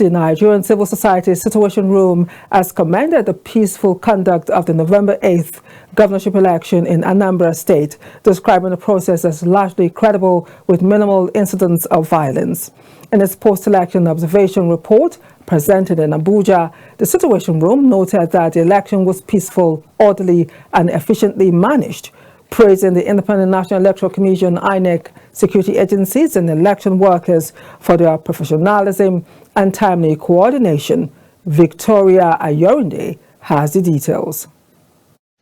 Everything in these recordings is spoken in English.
The Nigerian Civil Society Situation Room has commended the peaceful conduct of the November 8th governorship election in Anambra State, describing the process as largely credible with minimal incidents of violence. In its post-election observation report presented in Abuja, the Situation Room noted that the election was peaceful, orderly and efficiently managed, praising the Independent National Electoral Commission, INEC, security agencies and election workers for their professionalism and timely coordination. Victoria Ayorinde has the details.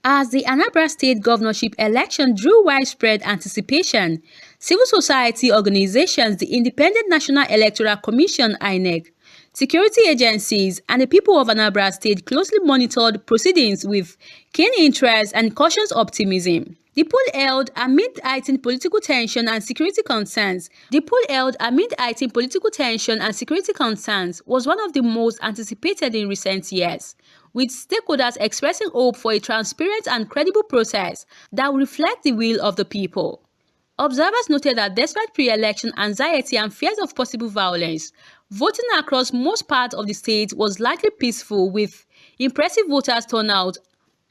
As the Anambra State governorship election drew widespread anticipation, civil society organizations, the Independent National Electoral Commission, INEC, security agencies, and the people of Anambra State closely monitored proceedings with keen interest and cautious optimism. The poll held amid heightened political tension and security concerns. Was one of the most anticipated in recent years, with stakeholders expressing hope for a transparent and credible process that will reflect the will of the people. Observers noted that despite pre-election anxiety and fears of possible violence, voting across most parts of the state was largely peaceful, with impressive voters turnout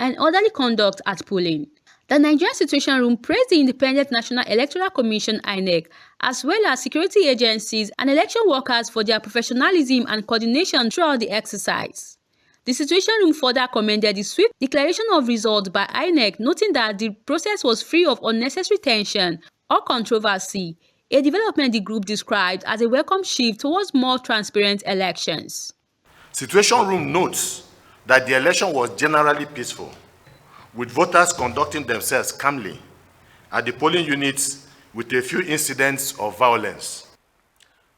and orderly conduct at polling. The Nigerian Situation Room praised the Independent National Electoral Commission (INEC), as well as security agencies and election workers for their professionalism and coordination throughout the exercise. The Situation Room further commended the swift declaration of results by INEC, noting that the process was free of unnecessary tension or controversy, a development the group described as a welcome shift towards more transparent elections. Situation Room notes that the election was generally peaceful, with voters conducting themselves calmly at the polling units with a few incidents of violence.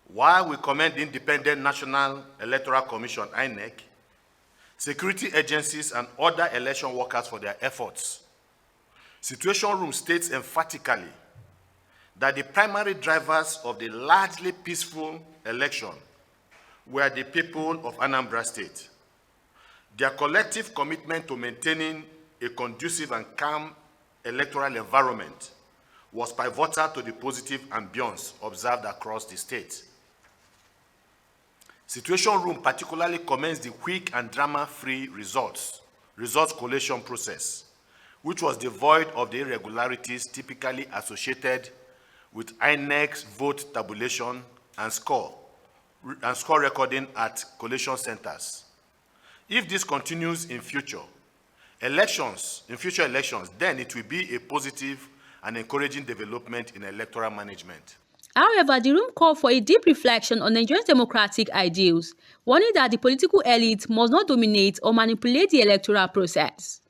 While we commend the Independent National Electoral Commission (INEC), security agencies and other election workers for their efforts, Situation Room states emphatically that the primary drivers of the largely peaceful election were the people of Anambra State. Their collective commitment to maintaining a conducive and calm electoral environment was pivotal to the positive ambience observed across the state. Situation Room particularly commends the quick and drama-free results collation process, which was devoid of the irregularities typically associated with INEC's vote tabulation and score recording at collation centers. If this continues in future elections, then it will be a positive and encouraging development in electoral management. However, the room called for a deep reflection on Nigeria's democratic ideals, warning that the political elite must not dominate or manipulate the electoral process.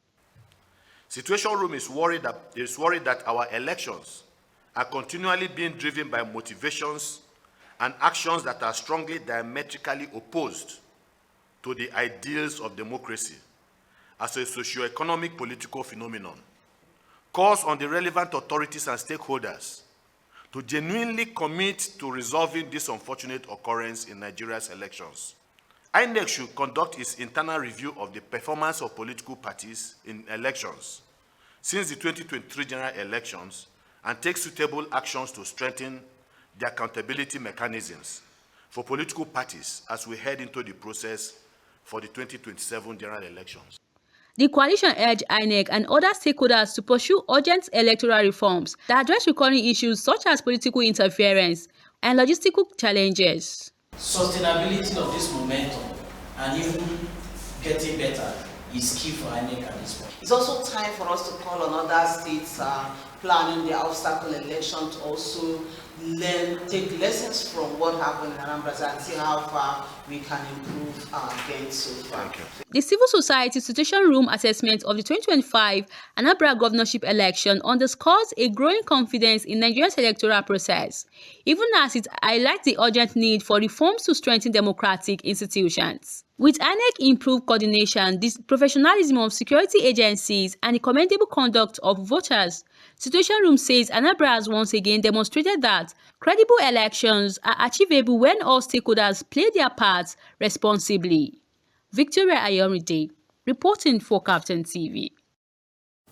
Situation Room is worried that our elections are continually being driven by motivations and actions that are strongly diametrically opposed to the ideals of democracy as a socio-economic political phenomenon. Calls on the relevant authorities and stakeholders to genuinely commit to resolving this unfortunate occurrence in Nigeria's elections. INEC should conduct its internal review of the performance of political parties in elections since the 2023 general elections and take suitable actions to strengthen the accountability mechanisms for political parties as we head into the process for the 2027 general elections. The coalition urged INEC and other stakeholders to pursue urgent electoral reforms that address recurring issues such as political interference and logistical challenges. Sustainability of this momentum and even getting better is key for INEC at this point. It's also time for us to call on other states planning the obstacle election to also take lessons from what happened in Anambra State and see how far we can improve our gains so far. The Civil Society Situation Room assessment of the 2025 Anambra governorship election underscores a growing confidence in Nigeria's electoral process, even as it highlights the urgent need for reforms to strengthen democratic institutions. With INEC improved coordination, the professionalism of security agencies, and the commendable conduct of voters, Situation Room says Anambra has once again demonstrated that credible elections are achievable when all stakeholders play their parts responsibly. Victoria Ayorinde, reporting for Captain TV.